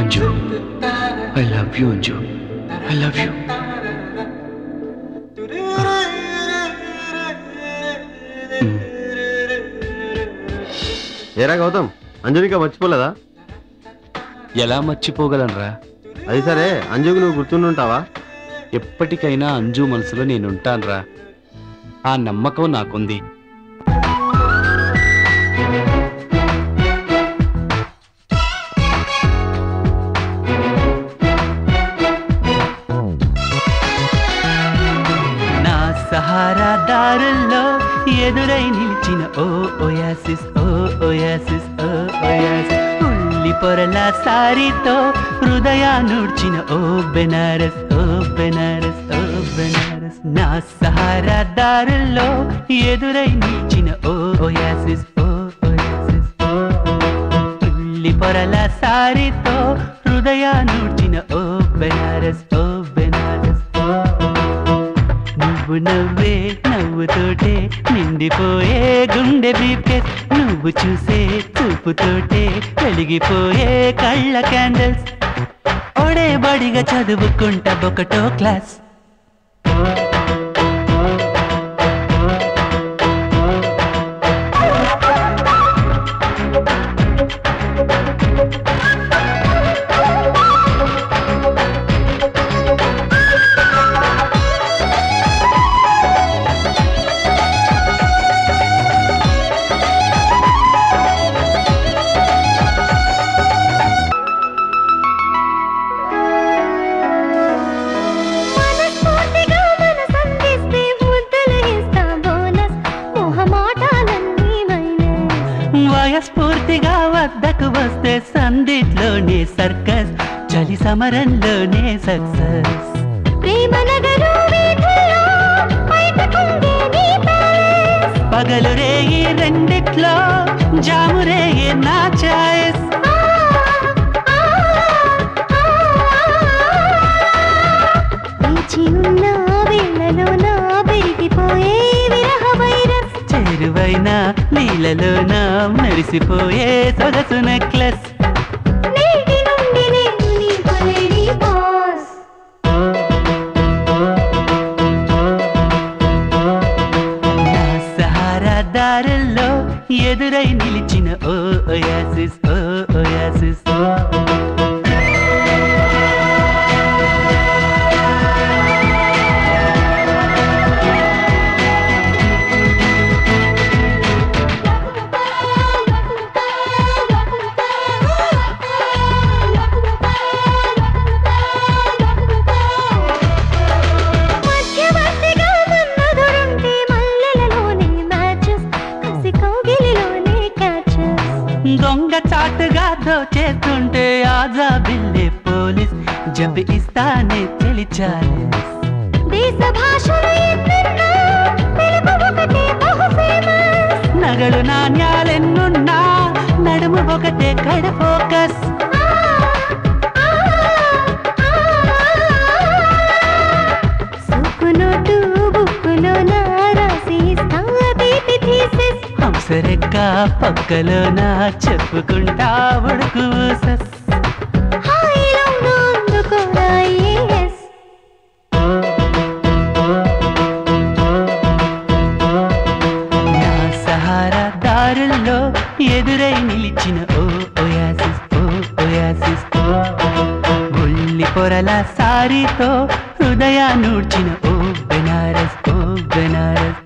Anju, I love you Anju, I love you. ఏరా గౌతమ్, అంజునికా మర్చిపోలేదా? ఎలా మర్చిపోగలనరా? అది సరే, అంజుకు నువ్వు గుర్తుండుంటావా? ఎప్పటికైనా అంజు మనసులో నేనుంటానురా. ఆ నమ్మకం నాకుంది. నా సహారా దారుల్లో ఎదురై నిలిచిన ఓ ఓయాసిస్, ఓ ఓయాసిస్, ఓ ఓయాసిస్. ఉల్లి పొరల సారీతో హృదయాన్నుడ్చిన ఓ బెనారస్, ఓ బెనారస్, ఓ బెనారస్. నా సహారా దారుల్లో ఎదురై నిలిచిన ఓ ఓయాసిస్, ఓ ఓయాసిస్. ఉల్లి పొరల సారీతో హృదయాన్నుడ్చిన ఓ బెనారస్, ఓ బెనారస్. నువ్వు నవ్వే నవ్వుతోటే నిండిపోయే గుండె బ్రీఫ్కేస్. నువ్వు చూసే చూపుతోటే వెలిగిపోయే కళ్ళ క్యాండిల్స్. ఒడే బడిగా చదువుకుంటా ఒకటో క్లాస్. స్ఫూర్తిగా వద్దకు వస్తే సందిట్లోనే సర్కస్, చలి సమరంలోనే సక్సెస్. పగలు రేగి రెండిట్లో జాము రేగి నా చాయిస్. చేరువైన నీళ్ళలోన మెరిసిపోయే సొగసు నెక్లెస్. నా సహారా దారుల్లో ఎదురై నిలిచిన ఓ ఓయాసిస్, ఓ ఓయాసిస్. దొంగ చాటుగా దోచేస్తుంటే ఆజా బిల్లే పోలీస్, జబ్ ఇస్తానే తెలిచాలి. నగలు నాణ్యాలెన్నున్నా నడుము ఒకటే కడ ఫోకస్. హంసరెక్క పక్కలోన చెప్పుకుంటా ఉడుకు సస్. నా సహారా దారుల్లో ఎదురై నిలిచిన ఓ ఓయాసిస్, ఓ ఓయాసిస్. ఉల్లి పొరల సారీతో హృదయాన్నుడ్చిన ఓ బెనారస్, ఓ బెనారస్.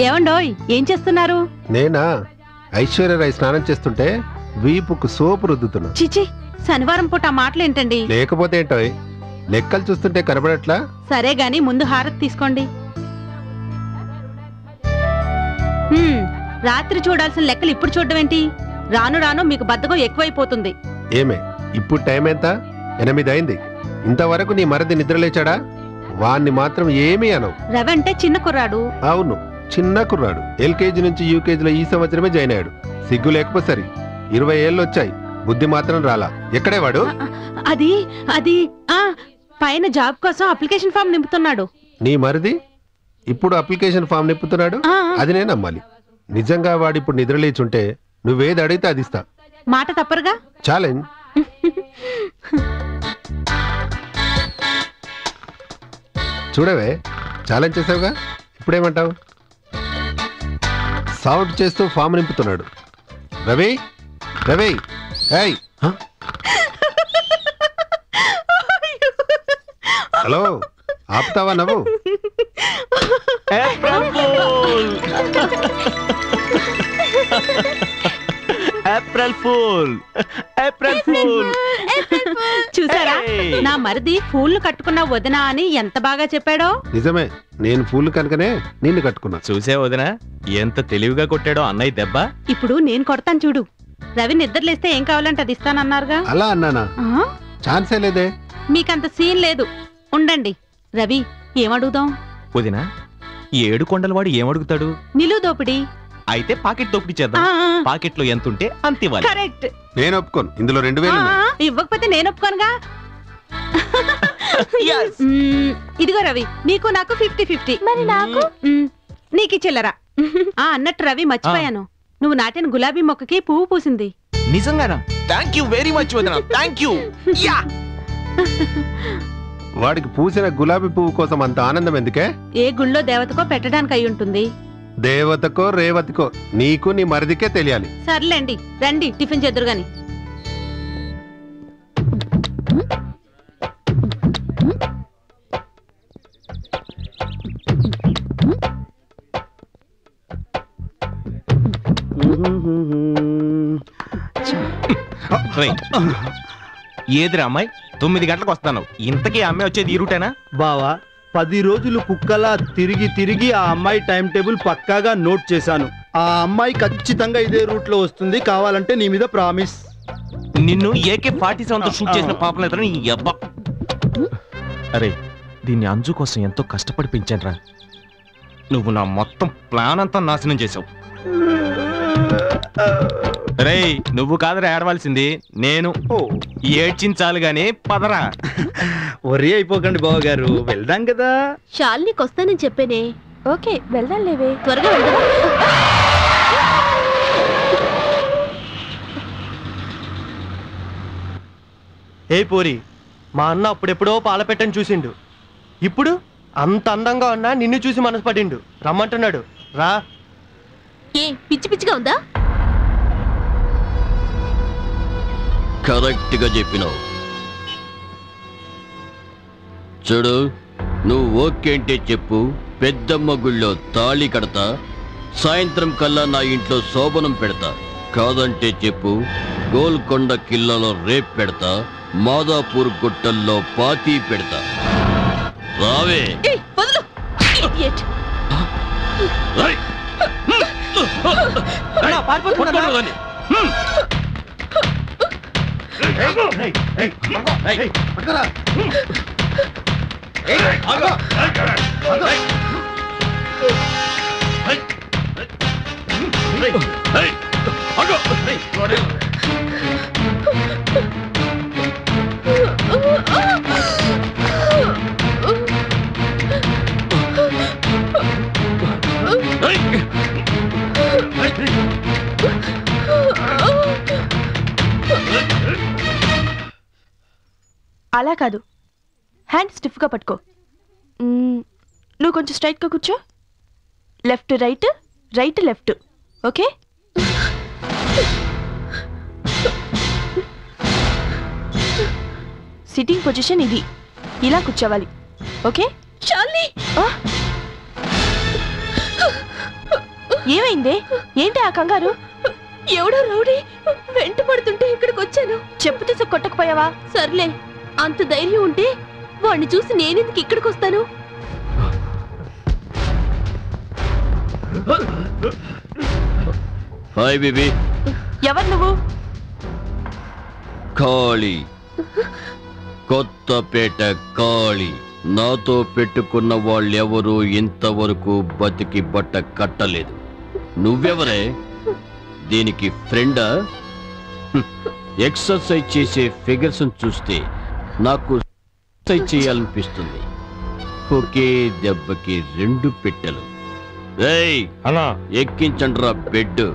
ఏమండోయ్, ఏం చేస్తున్నారు? నేనా? ఐశ్వర్యరాయ్ స్నానం చేస్తుంటే వీపుకు సోపు రుద్దుతున్నా. చిచి, శనివారం పూట మాటలేంటండి? లేకపోతే ఏంటో, లెక్కలు చూస్తుంటే కనబడట్లా? సరే గాని ముందు హారతి తీసుకోండి. రాత్రి చూడాల్సిన లెక్కలు ఇప్పుడు చూడడం ఏంటి? రాను రాను మీకు బద్ధకం ఎక్కువైపోతుంది. ఏమే ఇప్పుడు టైం ఎంత? 8 అయింది. ఇంతవరకు నీ మరిది నిద్రలేచాడా? వాణ్ణి మాత్రం ఏమీ అనవు. రవి అంటే చిన్న కుర్రాడు. అవును, చిన్న కుర్రాడు. ఎల్కేజీ నుంచి యూకేజీలో ఈ సంవత్సరమే జాయిన్ అయ్యాడు. సిగ్గు లేకపోతే సరి. 20 ఏళ్ళు వచ్చాయి, బుద్ధి మాత్రం రాలా. ఎక్కడే వాడు? అది అది పైన జాబ్ కోసం అప్లికేషన్ ఫామ్ నింపుతున్నాడు. నీ మరిది ఇప్పుడు అప్లికేషన్ ఫామ్ నింపుతున్నాడు? అది నేను నమ్మాలి. నిజంగా వాడు ఇప్పుడు నిద్రలేచుంటే నువ్వేది అడిగితే అది ఇస్తా. మాట తప్పరుగా? ఛాలెంజ్. చూడవే, ఛాలెంజ్ చేసావుగా, ఇప్పుడేమంటావు? సౌండ్ చేస్తూ ఫామ్ నింపుతున్నాడు. రవి, రవి, ఏయ్, హలో, ఆపుతావా నవ్వు? April fool, April fool. చూసారా, నా మరిది ఫూల్ కట్టుకున్న వదినా అని ఎంత బాగా చెప్పాడో. నిజమే, నేను ఫూల్ కనుకనే నిన్ను కట్టుకున్నా. చూసే వదినా ఎంత తెలివిగా కొట్టాడో అన్నయ్య దెబ్బ. ఇప్పుడు నేను కొడతాను చూడు. రవి నిద్రలేస్తే ఏం కావాలంటే అది ఇస్తానన్నారుగా. అలా అన్నానా? ఛాన్సే లేదే. మీకంత సీన్ లేదు, ఉండండి. రవి, ఏమడుగుదాం? వదినా, 7 కొండలవాడు ఏమడుగుతాడు? నిలువు దోపిడి. అయితే పాకెట్ దోపిడీ చేద్దాం. పాకెట్ లో ఎంత ఉంటే అంత ఇవ్వాలి. కరెక్ట్. నేను ఒప్పుకోను, ఇందులో 2000 ఇవ్వకపోతే నేను ఒప్పుకోనుగా. ఇదిగో రవి, నీకు నాకు 50-50. మరి నాకు? నీకు చిల్లరా. అన్నట్టు రవి, మర్చిపోయాను, నువ్వు నాటిన గులాబీ మొక్కకి పువ్వు పూసింది. నిజంగానా? థ్యాంక్ యూ వెరీ మచ్ వదినా, థ్యాంక్ యూ. వాడికి పూసిన గులాబీ పువ్వు కోసం అంత ఆనందం ఎందుకే? ఏ గుళ్ళో దేవతకో పెట్టడానికి అయి ఉంటుంది. దేవతకో రేవతికో నీకు నీ మరిదికే తెలియాలి. సర్లేండి, రండి టిఫిన్ చేద్దురు గాని. ఏదిరా అమ్మాయి, 9 గంటలకు వస్తాను. ఇంతకీ అమ్మాయి వచ్చేది ఈ రూటేనా? బావా, 10 రోజులు కుక్కలా తిరిగి తిరిగి ఆ అమ్మాయి టైం టేబుల్ పక్కాగా నోట్ చేశాను. ఆ అమ్మాయి ఖచ్చితంగా ఇదే రూట్ లో వస్తుంది. కావాలంటే నీ మీద ప్రామిస్. నిన్ను AK-47తో షూట్ చేసిన పాపం నీ అబ్బా. అరే, దీన్ని అంజు కోసం ఎంతో కష్టపడి పెంచాను రా. నువ్వు నా మొత్తం ప్లాన్ అంతా నాశనం చేసావు. రే, నువ్వు కాదురా ఏడవలసింది, నేను. ఏడ్చించాలి గాని పదరా. వరి అయిపోకండి బావగారు, వెళ్దాం కదా. షాల్నీకి వస్తానని చెప్పేనే. ఓకే, వెళ్దాం లేవే, త్వరగా వెళ్దాం. ఏ పోరి, మా అన్న అప్పుడెప్పుడో పాలపెట్టని చూసిండు. ఇప్పుడు అంత అందంగా ఉన్నా నిన్ను చూసి మనసు పడిండు. రమ్మంటున్నాడు, రా. ఏ పిచ్చి పిచ్చిగా ఉందా? కరెక్ట్ గా చెప్పినావు. చూడు, నువ్వు ఓకే అంటే చెప్పు, పెద్దమ్మ గుళ్ళో తాళి కడతా, సాయంత్రం కల్లా నా ఇంట్లో శోభనం పెడతా. కాదంటే చెప్పు, గోల్కొండ కిల్లలో రేప్ పెడతా, మాదాపూర్ గుట్టల్లో పాతీ పెడతా. రావే. అలా కాదు, హ్యాండ్ స్టిఫ్గా పట్టుకో. నువ్వు కొంచెం స్ట్రైట్గా కూర్చో. Left right, right left. Okay? Sitting position ఇది, ఇలా కూర్చోవాలి. ఓకే? ఏమైందే? ఏంటి ఆ కంగారు? ఎవడో రౌడీ వెంట పడుతుంటే ఇక్కడికి వచ్చాను. చెప్పు తీసి కొట్టకపోయావా? సర్లే, అంత ధైర్యం ఉంటే వాడిని చూసి నేనెందుకు ఇక్కడికి వస్తాను? Hi baby. ఎవరు నువ్వు? కాళీ, కొత్తపేట కాళీ. నాతో పెట్టుకున్న వాళ్ళెవరూ ఇంతవరకు బతికి బట్ట కట్టలేదు. నువ్వెవరే? దీనికి ఫ్రెండా? ఎక్సర్సైజ్ చేసే ఫిగర్స్ చూస్తే నాకు ఎక్సర్సైజ్ చేయాలనిపిస్తుంది. ఒకే దెబ్బకి 2 పెట్టెలు. రేయ్ అన్నా, ఎక్కించండ్రా బెడ్.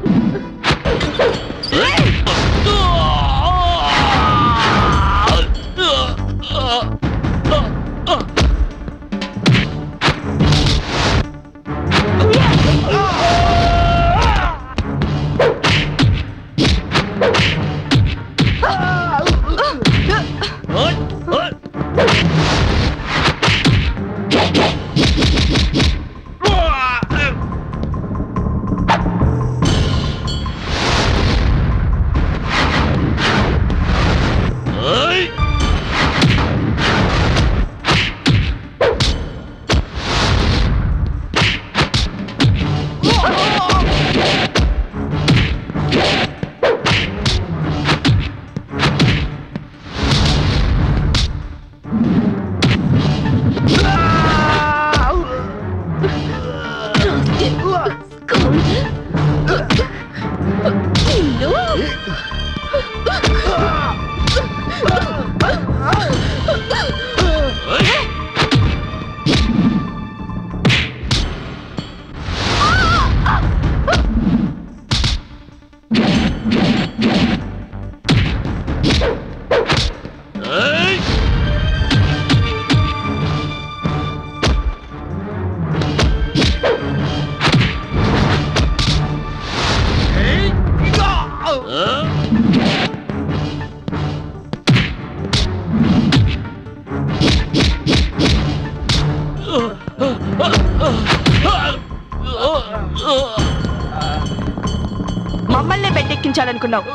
మమ్మల్నే బెడ్డెక్కించాలనుకున్నావు.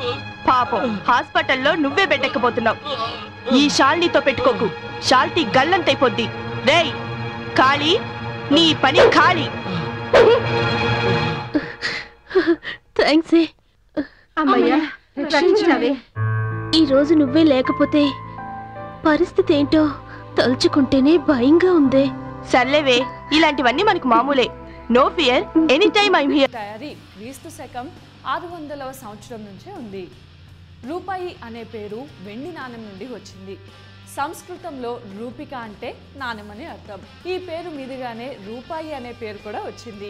పాపం హాస్పిటల్లో నువ్వే బెడ్డెక్కబోతున్నావు. ఈ షాల్నీతో పెట్టుకోకు, షాల్టీ గల్లంతైపోద్ది. రేయ్ కాళీ, నీ పని ఖాళీ. థ్యాంక్స్. అమ్మయ్యా, రక్షించినవే. ఈ రోజు నువ్వే లేకపోతే పరిస్థితి ఏంటో తలుచుకుంటేనే భయంగా ఉంది. సర్లేవే, ఇలాంటివన్నీ మనకు మామూలే. No fear, any time I'm here. తయారీ క్రీస్తు శకం 600వ సంవత్సరం నుంచే ఉంది. రూపాయి అనే పేరు వెండి నాణెం నుండి వచ్చింది. సంస్కృతంలో రూపిక అంటే నాణెమని అర్థం. ఈ పేరు మీదుగానే రూపాయి అనే పేరు కూడా వచ్చింది.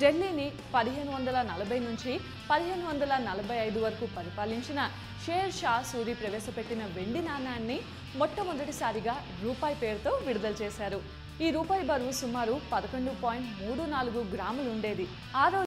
ఢిల్లీని 1540 నుంచి 1545 వరకు పరిపాలించిన షేర్ షా సూరి ప్రవేశపెట్టిన వెండి నాణ్యాన్ని మొట్టమొదటిసారిగా రూపాయి పేరుతో విడుదల చేశారు. ఈ రూపాయి బరువు సుమారు 11.34 గ్రాములు ఉండేది. ఆ రోజు